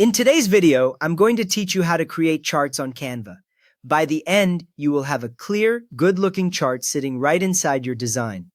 In today's video, I'm going to teach you how to create charts on Canva. By the end, you will have a clear, good-looking chart sitting right inside your design.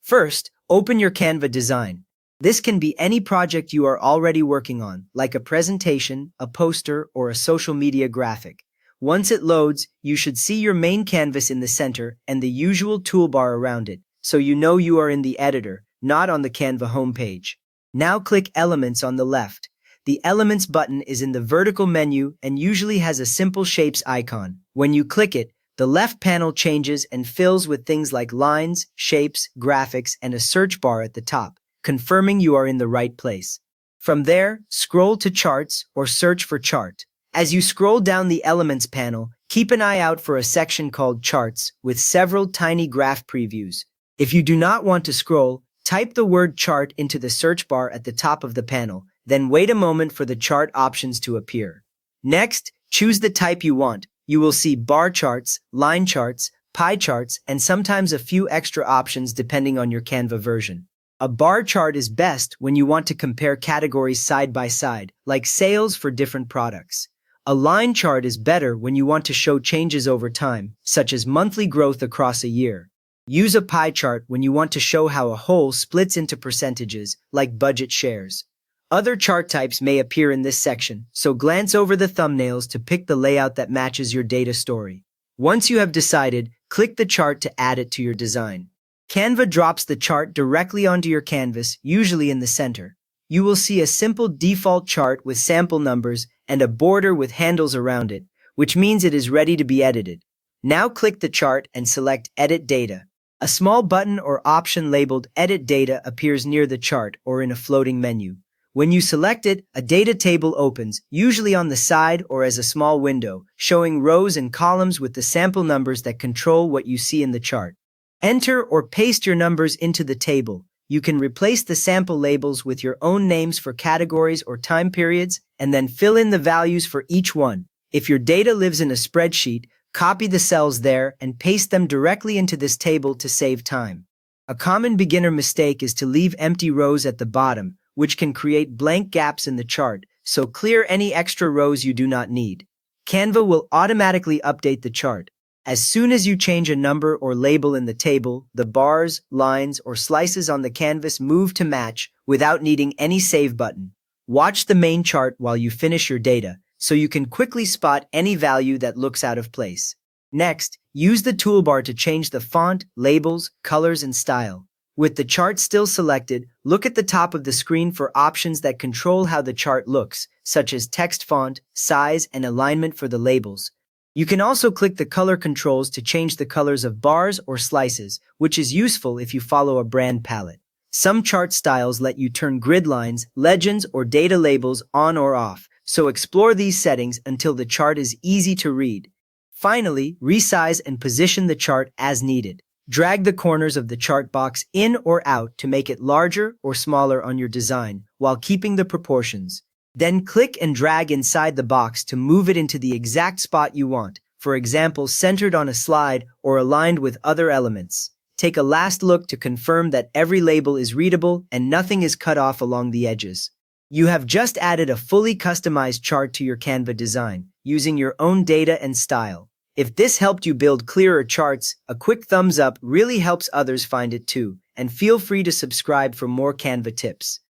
First, open your Canva design. This can be any project you are already working on, like a presentation, a poster, or a social media graphic. Once it loads, you should see your main canvas in the center and the usual toolbar around it, so you know you are in the editor, not on the Canva homepage. Now click Elements on the left. The Elements button is in the vertical menu and usually has a simple shapes icon. When you click it, the left panel changes and fills with things like lines, shapes, graphics, and a search bar at the top, confirming you are in the right place. From there, scroll to Charts or search for Chart. As you scroll down the Elements panel, keep an eye out for a section called Charts with several tiny graph previews. If you do not want to scroll, type the word chart into the search bar at the top of the panel, then wait a moment for the chart options to appear. Next, choose the type you want. You will see bar charts, line charts, pie charts, and sometimes a few extra options depending on your Canva version. A bar chart is best when you want to compare categories side by side, like sales for different products. A line chart is better when you want to show changes over time, such as monthly growth across a year. Use a pie chart when you want to show how a whole splits into percentages, like budget shares. Other chart types may appear in this section, so glance over the thumbnails to pick the layout that matches your data story. Once you have decided, click the chart to add it to your design. Canva drops the chart directly onto your canvas, usually in the center. You will see a simple default chart with sample numbers and a border with handles around it, which means it is ready to be edited. Now click the chart and select Edit Data. A small button or option labeled Edit Data appears near the chart or in a floating menu. When you select it, a data table opens, usually on the side or as a small window, showing rows and columns with the sample numbers that control what you see in the chart. Enter or paste your numbers into the table. You can replace the sample labels with your own names for categories or time periods, and then fill in the values for each one. If your data lives in a spreadsheet, copy the cells there and paste them directly into this table to save time. A common beginner mistake is to leave empty rows at the bottom, which can create blank gaps in the chart, so clear any extra rows you do not need. Canva will automatically update the chart. As soon as you change a number or label in the table, the bars, lines, or slices on the canvas move to match without needing any save button. Watch the main chart while you finish your data, so you can quickly spot any value that looks out of place. Next, use the toolbar to change the font, labels, colors, and style. With the chart still selected, look at the top of the screen for options that control how the chart looks, such as text font, size, and alignment for the labels. You can also click the color controls to change the colors of bars or slices, which is useful if you follow a brand palette. Some chart styles let you turn grid lines, legends, or data labels on or off, so explore these settings until the chart is easy to read. Finally, resize and position the chart as needed. Drag the corners of the chart box in or out to make it larger or smaller on your design, while keeping the proportions. Then click and drag inside the box to move it into the exact spot you want, for example, centered on a slide or aligned with other elements. Take a last look to confirm that every label is readable and nothing is cut off along the edges. You have just added a fully customized chart to your Canva design, using your own data and style. If this helped you build clearer charts, a quick thumbs up really helps others find it too, and feel free to subscribe for more Canva tips.